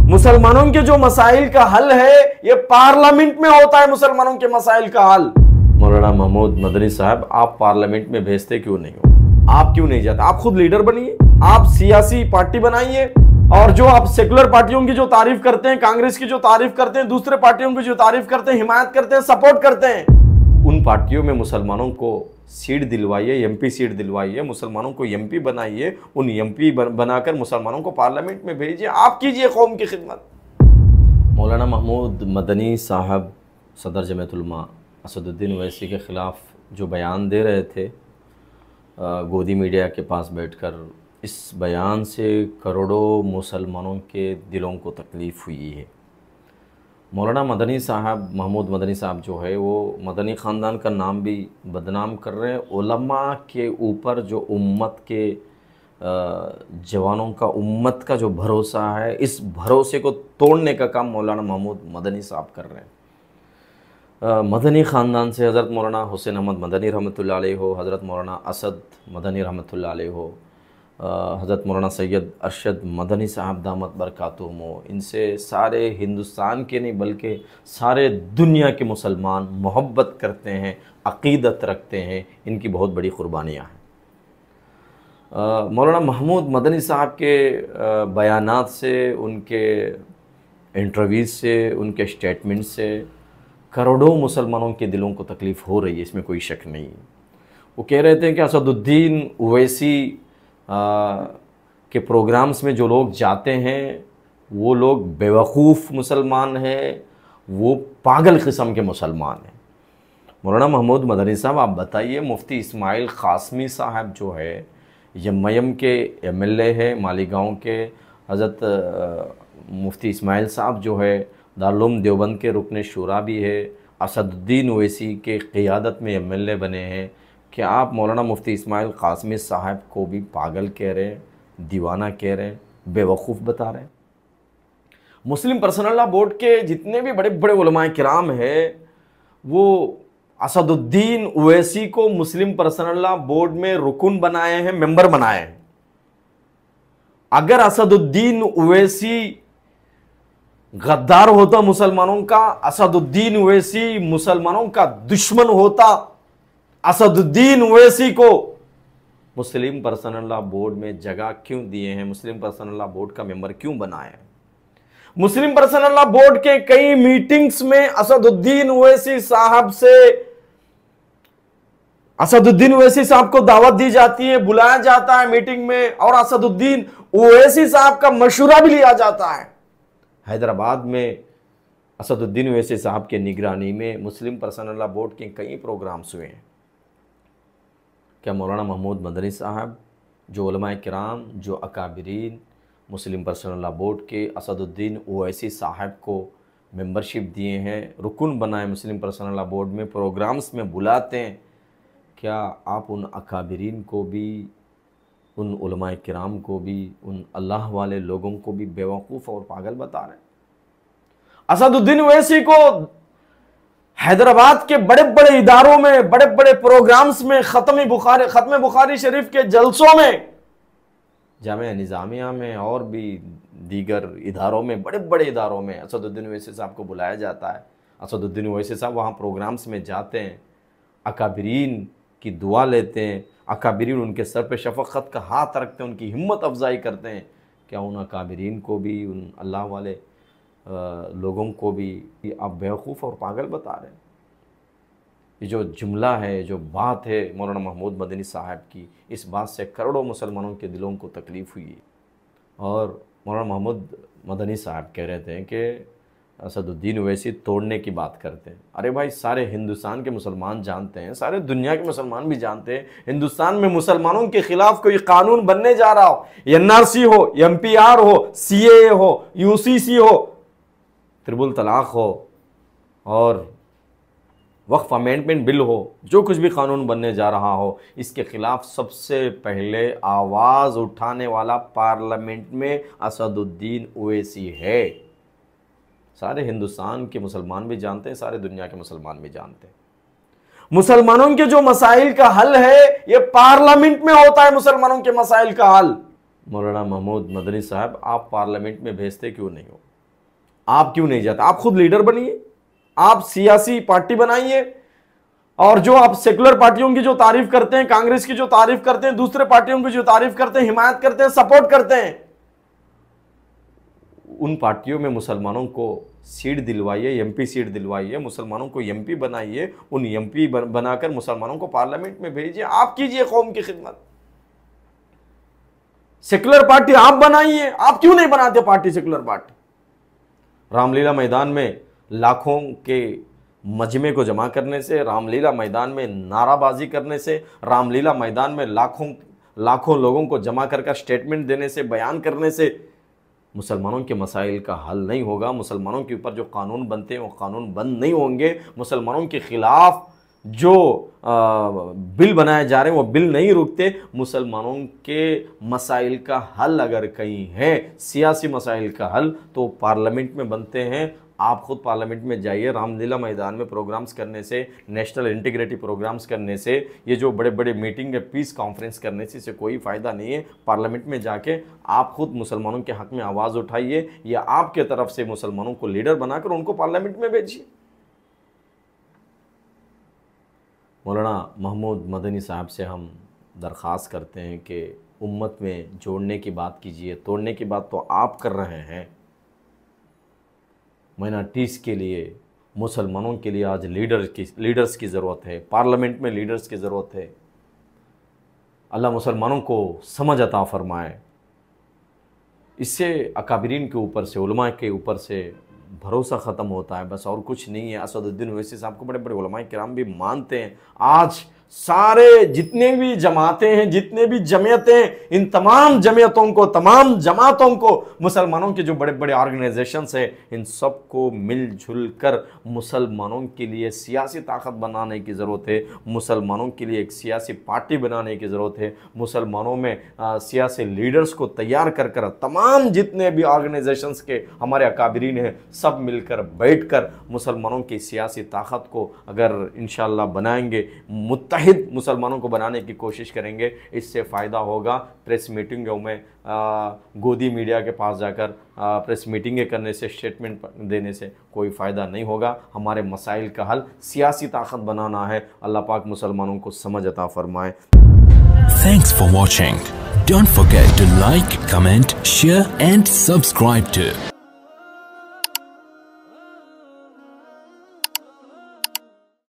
मुसलमानों के जो मसाइल का हल है ये पार्लियामेंट में होता है। मुसलमानों के मसाइल का हल मौलाना महमूद मदनी साहब, आप पार्लियामेंट में भेजते क्यों नहीं हो? आप क्यों नहीं जाते? आप खुद लीडर बनिए, आप सियासी पार्टी बनाइए, और जो आप सेकुलर पार्टियों की जो तारीफ करते हैं, कांग्रेस की जो तारीफ करते हैं, दूसरे पार्टियों की जो तारीफ करते हैं, हिमायत करते हैं, सपोर्ट करते हैं, उन पार्टियों में मुसलमानों को सीट दिलवाइए, एमपी सीट दिलवाइए, मुसलमानों को एमपी बनाइए, उन एमपी बनाकर मुसलमानों को पार्लियामेंट में भेजिए, आप कीजिए कौम की खिदमत। मौलाना महमूद मदनी साहब सदर जमात उलमा असदुद्दीन ओवैसी के ख़िलाफ़ जो बयान दे रहे थे गोदी मीडिया के पास बैठकर, इस बयान से करोड़ों मुसलमानों के दिलों को तकलीफ़ हुई है। मौलाना मदनी साहब, महमूद मदनी साहब जो है वो मदनी ख़ानदान का नाम भी बदनाम कर रहे हैं। उलमा के ऊपर जो उम्मत के जवानों का, उम्मत का जो भरोसा है, इस भरोसे को तोड़ने का काम मौलाना महमूद मदनी साहब कर रहे हैं। मदनी ख़ानदान से हज़रत मौलाना हुसैन अहमद मदनी रहमतुल्लाह अलैह हो, हज़रत मौलाना असद मदनी रहमतुल्लाह अलैह हो, हज़रत मौलाना सैयद अरशद मदनी साहब दामत बरकातुहुम हो, इनसे सारे हिंदुस्तान के नहीं बल्कि सारे दुनिया के मुसलमान मोहब्बत करते हैं, अक़ीदत रखते हैं, इनकी बहुत बड़ी क़ुरबानियाँ हैं। मौलाना महमूद मदनी साहब के बयानात से, उनके इंटरव्यूज़ से, उनके स्टेटमेंट से करोड़ों मुसलमानों के दिलों को तकलीफ़ हो रही है, इसमें कोई शक नहीं। वो कह रहे थे कि असदुद्दीन ओवैसी के प्रोग्राम्स में जो लोग जाते हैं वो लोग बेवकूफ़ मुसलमान हैं, वो पागल किस्म के मुसलमान हैं। मौलाना महमूद मदनी साहब, आप बताइए, मुफ्ती इस्माइल क़ासमी साहब जो है यम के एमएलए है मालीगांव के, हज़रत मुफ्ती इस्माइल साहब जो है दारुल उलूम देवबंद के रुकन शुरा भी है, असदुद्दीन ओवैसी के क़ियादत में एमएलए बने हैं। क्या आप मौलाना मुफ्ती इस्माइल क़ासमी साहब को भी पागल कह रहे हैं, दीवाना कह रहे हैं, बेवकूफ़ बता रहे हैं? मुस्लिम पर्सनल लॉ बोर्ड के जितने भी बड़े बड़े उलमाए किराम हैं, वो असदुद्दीन ओवैसी को मुस्लिम पर्सनल लॉ बोर्ड में रुकन बनाए हैं, मेंबर बनाए हैं। अगर असदुद्दीन ओवैसी गद्दार होता मुसलमानों का, असदुद्दीन ओवैसी मुसलमानों का दुश्मन होता, असदुद्दीन ओवैसी को मुस्लिम पर्सनल लॉ बोर्ड में जगह क्यों दिए हैं, मुस्लिम पर्सनल लॉ बोर्ड का मेंबर क्यों बनाए हैं? मुस्लिम पर्सनल लॉ बोर्ड के कई मीटिंग्स में असदुद्दीन ओवैसी साहब से, असदुद्दीन ओवैसी साहब को दावत दी जाती है, बुलाया जाता है मीटिंग में, और असदुद्दीन ओवैसी साहब का मशवरा भी लिया जाता है। हैदराबाद में असदुद्दीन ओवैसी साहब के निगरानी में मुस्लिम पर्सनल लॉ बोर्ड के कई प्रोग्राम्स हुए हैं। क्या मौलाना महमूद मदनी साहब, जो उलमाए किराम, जो अकाबिरीन मुस्लिम पर्सनल लॉ बोर्ड के असदुद्दीन ओवैसी साहब को मेंबरशिप दिए हैं, रुकन बनाए मुस्लिम पर्सनल लॉ बोर्ड में, प्रोग्राम्स में बुलाते हैं, क्या आप उन अकाबिरीन को भी, उन उलमाए किराम को भी, उन अल्लाह वाले लोगों को भी बेवकूफ़ और पागल बता रहे हैं? असदुद्दीन ओवैसी को हैदराबाद के बड़े बड़े इदारों में, बड़े बड़े प्रोग्राम्स में, ख़त्म बुखारी शरीफ के जलसों में, जामिया निज़ामिया में और भी दीगर इदारों में, बड़े बड़े इदारों में असदुद्दीन ओवैसी साहब को बुलाया जाता है। असदुद्दीन ओवैसी साहब वहाँ प्रोग्राम्स में जाते हैं, अकाबिरीन की दुआ लेते हैं, अकाबिरीन उनके सर पे शफ़क़त का हाथ रखते हैं, उनकी हिम्मत अफजाई करते हैं। क्या उन अकाबिरीन को भी, उन अल्लाह वाले लोगों को भी आप बेवकूफ़ और पागल बता रहे हैं? ये जो जुमला है, जो बात है मौलाना महमूद मदनी साहब की, इस बात से करोड़ों मुसलमानों के दिलों को तकलीफ़ हुई है। और मौलाना महमूद मदनी साहब कह रहे थे कि असदुद्दीन ओवैसी तोड़ने की बात करते हैं। अरे भाई, सारे हिंदुस्तान के मुसलमान जानते हैं, सारे दुनिया के मुसलमान भी जानते हैं, हिंदुस्तान में मुसलमानों के ख़िलाफ़ कोई कानून बनने जा रहा हो, एनआरसी हो, एमपीआर हो, सीएए हो, यूसीसी हो, त्रिपुल तलाक हो, और वक्फ अमेंडमेंट बिल हो, जो कुछ भी कानून बनने जा रहा हो, इसके ख़िलाफ़ सबसे पहले आवाज़ उठाने वाला पार्लियामेंट में असदुद्दीन ओवैसी है। सारे हिंदुस्तान के मुसलमान भी जानते हैं, सारे दुनिया के मुसलमान भी जानते हैं। मुसलमानों के जो मसाइल का हल है ये पार्लियामेंट में होता है। मुसलमानों के मसाइल का हल मौलाना महमूद मदनी साहब, आप पार्लियामेंट में भेजते क्यों नहीं हो? आप क्यों नहीं जाते? आप खुद लीडर बनिए, आप सियासी पार्टी बनाइए, और जो आप सेकुलर पार्टियों की जो तारीफ करते हैं, कांग्रेस की जो तारीफ करते हैं, दूसरे पार्टियों की जो तारीफ करते हैं, हिमायत करते हैं, सपोर्ट करते हैं, उन पार्टियों में मुसलमानों को सीट दिलवाइए, एमपी सीट दिलवाइए, मुसलमानों को एमपी बनाइए, उन एमपी बनाकर मुसलमानों को पार्लियामेंट में भेजिए। आप कीजिए कौम की खिदमत। सेकुलर पार्टी आप बनाइए, आप क्यों नहीं बनाते पार्टी सेकुलर पार्टी? रामलीला मैदान में लाखों के मजमे को जमा करने से, रामलीला मैदान में नाराबाजी करने से, रामलीला मैदान में लाखों लोगों को जमा कर स्टेटमेंट देने से, बयान करने से मुसलमानों के मसाइल का हल नहीं होगा। मुसलमानों के ऊपर जो कानून बनते हैं वो कानून बंद नहीं होंगे। मुसलमानों के खिलाफ जो बिल बनाए जा रहे हैं वो बिल नहीं रुकते। मुसलमानों के मसाइल का हल अगर कहीं है, सियासी मसाइल का हल, तो पार्लियामेंट में बनते हैं। आप खुद पार्लियामेंट में जाइए। रामलीला मैदान में प्रोग्राम्स करने से, नेशनल इंटीग्रिटी प्रोग्राम्स करने से, ये जो बड़े बड़े मीटिंग है, पीस कॉन्फ्रेंस करने से इसे कोई फ़ायदा नहीं है। पार्लियामेंट में जाके आप खुद मुसलमानों के हक़ में आवाज़ उठाइए, या आपके तरफ से मुसलमानों को लीडर बनाकर उनको पार्लियामेंट में भेजिए। मौलाना महमूद मदनी साहब से हम दरख्वास्त करते हैं कि उम्मत में जोड़ने की बात कीजिए, तोड़ने की बात तो आप कर रहे हैं। माइनॉरिटीज़ के लिए, मुसलमानों के लिए आज लीडर्स की ज़रूरत है, पार्लियामेंट में लीडर्स की ज़रूरत है। अल्लाह मुसलमानों को समझ अता फरमाए। इससे अकाबिरीन के ऊपर से, उलमा के ऊपर से भरोसा ख़त्म होता है, बस और कुछ नहीं है। असदुद्दीन ओवैसी साहब को बड़े बड़े उलमा किराम भी मानते हैं। आज सारे जितने भी जमातें हैं, जितने भी जमीयतें, इन तमाम जमीयतों को, तमाम जमातों को, मुसलमानों के जो बड़े बड़े ऑर्गेनाइजेशंस हैं, इन सब को मिलजुल कर मुसलमानों के लिए सियासी ताकत बनाने की ज़रूरत है। मुसलमानों के लिए एक सियासी पार्टी बनाने की ज़रूरत है। मुसलमानों में सियासी लीडर्स को तैयार कर कर तमाम जितने भी ऑर्गेनाइजेशंस के हमारे अकाबिरीन हैं, सब मिलकर बैठकर मुसलमानों की सियासी ताकत को अगर इंशाअल्लाह बनाएंगे, मुत्तहिद मुसलमानों को बनाने की कोशिश करेंगे, इससे फ़ायदा होगा। प्रेस मीटिंगों में गोदी मीडिया के पास जाकर प्रेस मीटिंगें करने से, स्टेटमेंट देने से कोई फ़ायदा नहीं होगा। हमारे मसाइल का हल सियासी ताकत बनाना है। अल्लाह पाक मुसलमानों को समझ अता फरमाए। Thanks for watching. Don't forget to like, comment, share and subscribe to